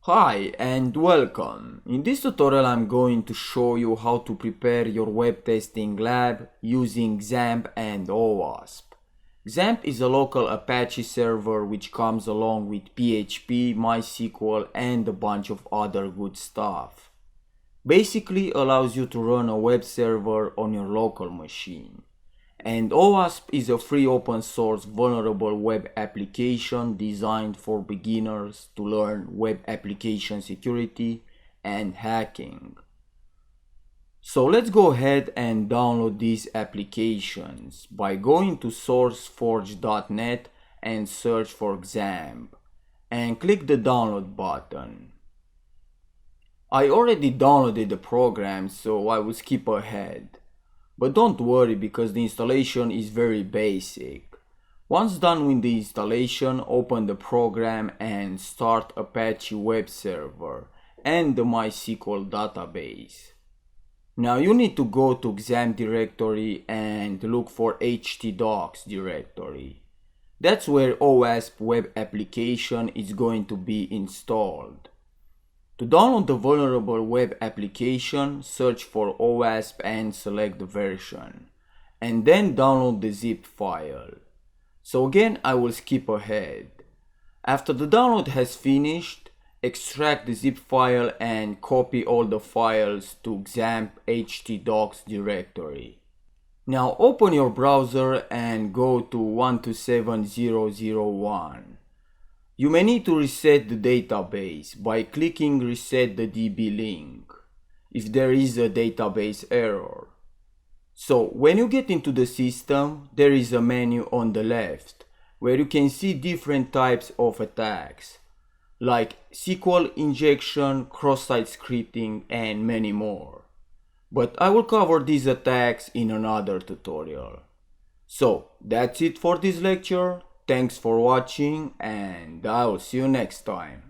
Hi and welcome. In this tutorial I'm going to show you how to prepare your web testing lab using XAMPP and OWASP. XAMPP is a local Apache server which comes along with PHP, MySQL and a bunch of other good stuff. Basically allows you to run a web server on your local machine. And OWASP is a free open source vulnerable web application designed for beginners to learn web application security and hacking. So let's go ahead and download these applications by going to sourceforge.net and search for XAMPP and click the download button. I already downloaded the program, so I will skip ahead. But don't worry because the installation is very basic. Once done with the installation, open the program and start Apache web server and the MySQL database. Now you need to go to XAMPP directory and look for htdocs directory. That's where OWASP web application is going to be installed. To download the vulnerable web application, search for OWASP and select the version, and then download the zip file. So again, I will skip ahead. After the download has finished, extract the zip file and copy all the files to XAMPP htdocs directory. Now open your browser and go to 127.0.0.1. You may need to reset the database by clicking Reset the DB link if there is a database error. So when you get into the system, there is a menu on the left where you can see different types of attacks like SQL injection, cross-site scripting and many more. But I will cover these attacks in another tutorial. So that's it for this lecture. Thanks for watching and I'll see you next time.